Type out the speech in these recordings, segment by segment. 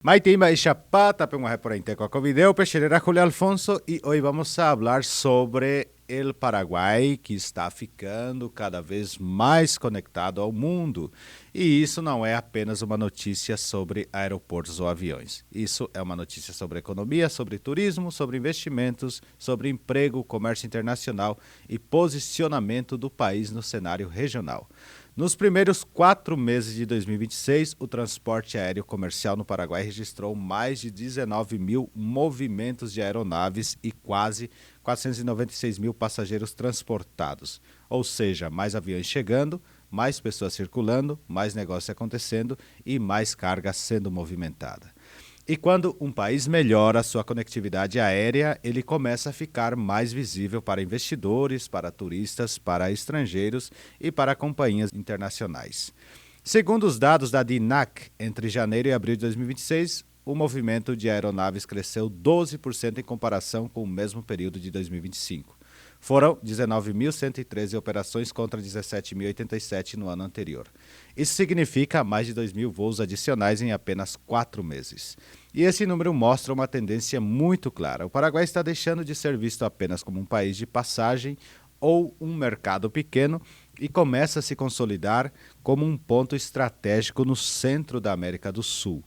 Maitima y Chapata, por Inteco Video, Peixeira Julio Alfonso, e hoje vamos a hablar sobre o Paraguai, que está ficando cada vez mais conectado ao mundo. E isso não é apenas uma notícia sobre aeroportos ou aviões. Isso é uma notícia sobre economia, sobre turismo, sobre investimentos, sobre emprego, comércio internacional e posicionamento do país no cenário regional. Nos primeiros 4 meses de 2026, o transporte aéreo comercial no Paraguai registrou mais de 19 mil movimentos de aeronaves e quase 496 mil passageiros transportados. Ou seja, mais aviões chegando, mais pessoas circulando, mais negócio acontecendo e mais carga sendo movimentada. E quando um país melhora a sua conectividade aérea, ele começa a ficar mais visível para investidores, para turistas, para estrangeiros e para companhias internacionais. Segundo os dados da DINAC, entre janeiro e abril de 2026, o movimento de aeronaves cresceu 12% em comparação com o mesmo período de 2025. Foram 19.113 operações contra 17.087 no ano anterior. Isso significa mais de 2 mil voos adicionais em apenas 4 meses. E esse número mostra uma tendência muito clara. O Paraguai está deixando de ser visto apenas como um país de passagem ou um mercado pequeno e começa a se consolidar como um ponto estratégico no centro da América do Sul.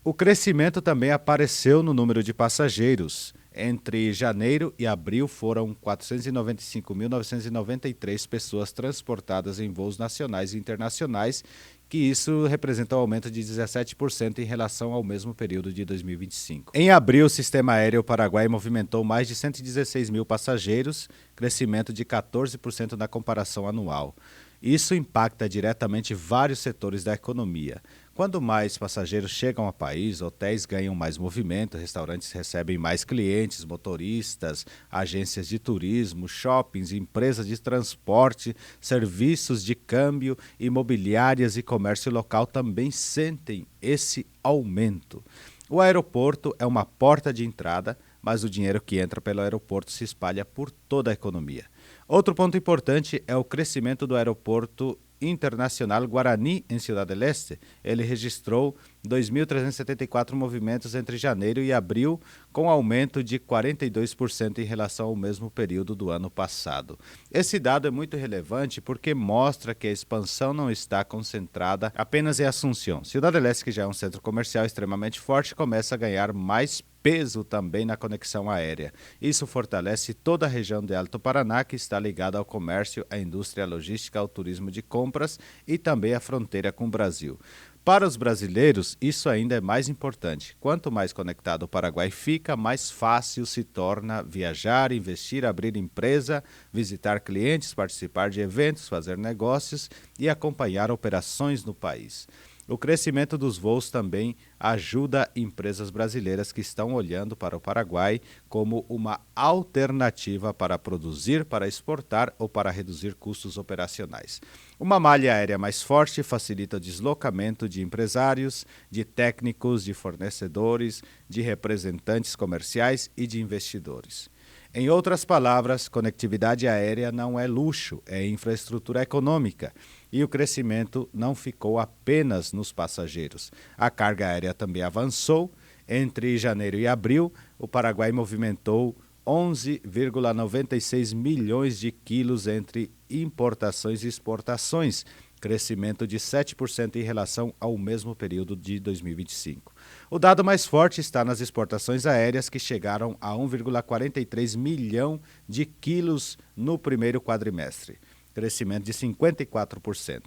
O crescimento também apareceu no número de passageiros. Entre janeiro e abril foram 495.993 pessoas transportadas em voos nacionais e internacionais, que isso representa um aumento de 17% em relação ao mesmo período de 2025. Em abril, o Sistema Aéreo Paraguai movimentou mais de 116 mil passageiros, crescimento de 14% na comparação anual. Isso impacta diretamente vários setores da economia. Quando mais passageiros chegam ao país, hotéis ganham mais movimento, restaurantes recebem mais clientes, motoristas, agências de turismo, shoppings, empresas de transporte, serviços de câmbio, imobiliárias e comércio local também sentem esse aumento. O aeroporto é uma porta de entrada, mas o dinheiro que entra pelo aeroporto se espalha por toda a economia. Outro ponto importante é o crescimento do aeroporto internacional Guarani, em Ciudad del Este. Ele registrou 2.374 movimentos entre janeiro e abril, com aumento de 42% em relação ao mesmo período do ano passado. Esse dado é muito relevante porque mostra que a expansão não está concentrada apenas em Assunção. Ciudad del Este, que já é um centro comercial extremamente forte, começa a ganhar mais peso também na conexão aérea. Isso fortalece toda a região de Alto Paraná, que está ligada ao comércio, à indústria logística, ao turismo de compras e também à fronteira com o Brasil. Para os brasileiros, isso ainda é mais importante. Quanto mais conectado o Paraguai fica, mais fácil se torna viajar, investir, abrir empresa, visitar clientes, participar de eventos, fazer negócios e acompanhar operações no país. O crescimento dos voos também ajuda empresas brasileiras que estão olhando para o Paraguai como uma alternativa para produzir, para exportar ou para reduzir custos operacionais. Uma malha aérea mais forte facilita o deslocamento de empresários, de técnicos, de fornecedores, de representantes comerciais e de investidores. Em outras palavras, conectividade aérea não é luxo, é infraestrutura econômica. E o crescimento não ficou apenas nos passageiros. A carga aérea também avançou. Entre janeiro e abril, o Paraguai movimentou 11,96 milhões de quilos entre importações e exportações, crescimento de 7% em relação ao mesmo período de 2025. O dado mais forte está nas exportações aéreas, que chegaram a 1,43 milhão de quilos no primeiro quadrimestre, crescimento de 54%.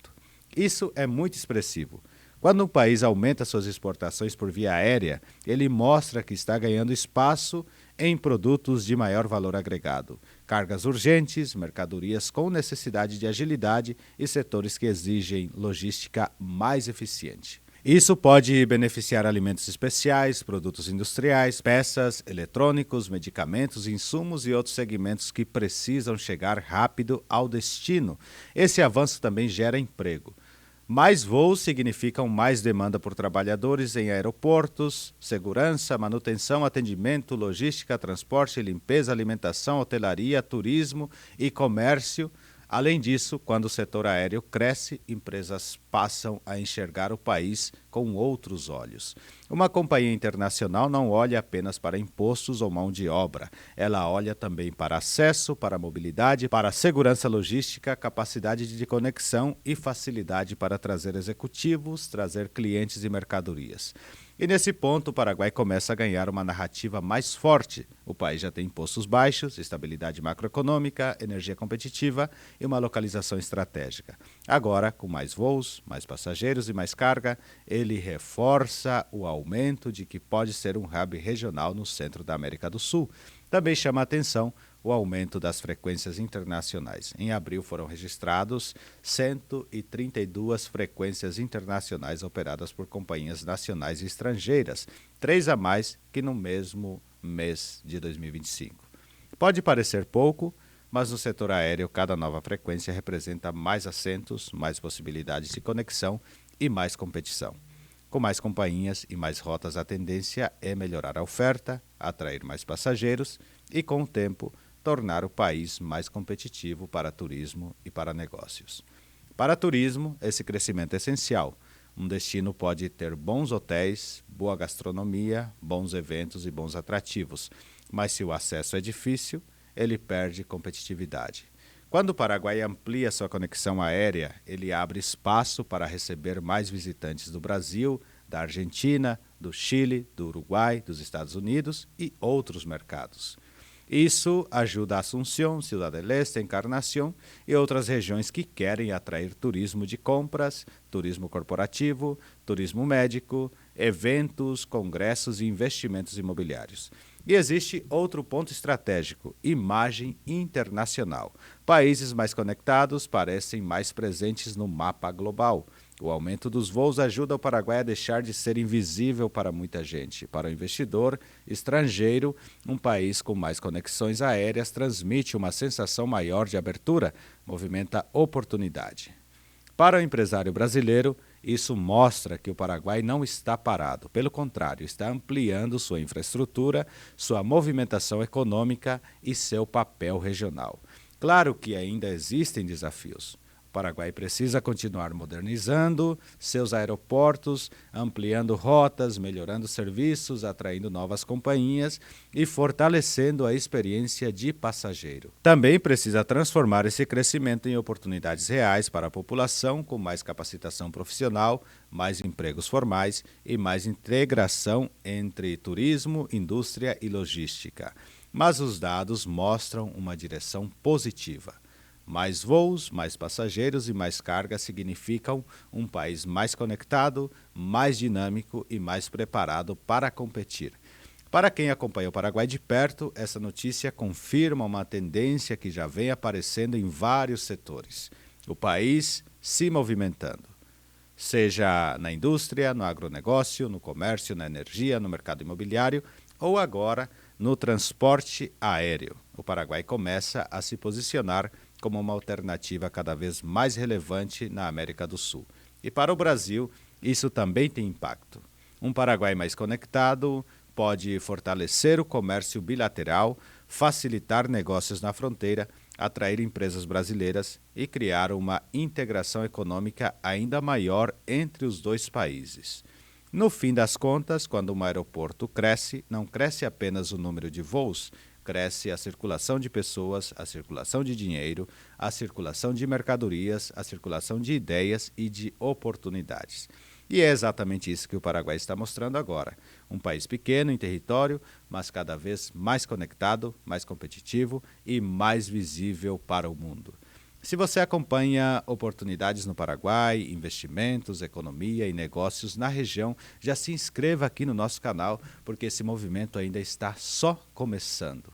Isso é muito expressivo. Quando um país aumenta suas exportações por via aérea, ele mostra que está ganhando espaço em produtos de maior valor agregado, cargas urgentes, mercadorias com necessidade de agilidade e setores que exigem logística mais eficiente. Isso pode beneficiar alimentos especiais, produtos industriais, peças, eletrônicos, medicamentos, insumos e outros segmentos que precisam chegar rápido ao destino. Esse avanço também gera emprego. Mais voos significam mais demanda por trabalhadores em aeroportos, segurança, manutenção, atendimento, logística, transporte, limpeza, alimentação, hotelaria, turismo e comércio. Além disso, quando o setor aéreo cresce, empresas passam a enxergar o país com outros olhos. Uma companhia internacional não olha apenas para impostos ou mão de obra. Ela olha também para acesso, para mobilidade, para segurança logística, capacidade de conexão e facilidade para trazer executivos, trazer clientes e mercadorias. E nesse ponto, o Paraguai começa a ganhar uma narrativa mais forte. O país já tem impostos baixos, estabilidade macroeconômica, energia competitiva e uma localização estratégica. Agora, com mais voos, mais passageiros e mais carga, ele reforça o aumento de que pode ser um hub regional no centro da América do Sul. Também chama a atenção o aumento das frequências internacionais. Em abril foram registrados 132 frequências internacionais operadas por companhias nacionais e estrangeiras, 3 a mais que no mesmo mês de 2025. Pode parecer pouco, mas no setor aéreo cada nova frequência representa mais assentos, mais possibilidades de conexão e mais competição. Com mais companhias e mais rotas, a tendência é melhorar a oferta, atrair mais passageiros e, com o tempo, tornar o país mais competitivo para turismo e para negócios. Para turismo, esse crescimento é essencial. Um destino pode ter bons hotéis, boa gastronomia, bons eventos e bons atrativos, mas se o acesso é difícil, ele perde competitividade. Quando o Paraguai amplia sua conexão aérea, ele abre espaço para receber mais visitantes do Brasil, da Argentina, do Chile, do Uruguai, dos Estados Unidos e outros mercados. Isso ajuda a Asunción, Ciudad del Este, Encarnación e outras regiões que querem atrair turismo de compras, turismo corporativo, turismo médico, eventos, congressos e investimentos imobiliários. E existe outro ponto estratégico: imagem internacional. Países mais conectados parecem mais presentes no mapa global. O aumento dos voos ajuda o Paraguai a deixar de ser invisível para muita gente. Para o investidor estrangeiro, um país com mais conexões aéreas transmite uma sensação maior de abertura, movimenta oportunidade. Para o empresário brasileiro, isso mostra que o Paraguai não está parado. Pelo contrário, está ampliando sua infraestrutura, sua movimentação econômica e seu papel regional. Claro que ainda existem desafios. O Paraguai precisa continuar modernizando seus aeroportos, ampliando rotas, melhorando serviços, atraindo novas companhias e fortalecendo a experiência de passageiro. Também precisa transformar esse crescimento em oportunidades reais para a população, com mais capacitação profissional, mais empregos formais e mais integração entre turismo, indústria e logística. Mas os dados mostram uma direção positiva. Mais voos, mais passageiros e mais carga significam um país mais conectado, mais dinâmico e mais preparado para competir. Para quem acompanha o Paraguai de perto, essa notícia confirma uma tendência que já vem aparecendo em vários setores. O país se movimentando, seja na indústria, no agronegócio, no comércio, na energia, no mercado imobiliário ou agora no transporte aéreo. O Paraguai começa a se posicionar como uma alternativa cada vez mais relevante na América do Sul. E para o Brasil, isso também tem impacto. Um Paraguai mais conectado pode fortalecer o comércio bilateral, facilitar negócios na fronteira, atrair empresas brasileiras e criar uma integração econômica ainda maior entre os dois países. No fim das contas, quando um aeroporto cresce, não cresce apenas o número de voos, cresce a circulação de pessoas, a circulação de dinheiro, a circulação de mercadorias, a circulação de ideias e de oportunidades. E é exatamente isso que o Paraguai está mostrando agora. Um país pequeno em território, mas cada vez mais conectado, mais competitivo e mais visível para o mundo. Se você acompanha oportunidades no Paraguai, investimentos, economia e negócios na região, já se inscreva aqui no nosso canal, porque esse movimento ainda está só começando.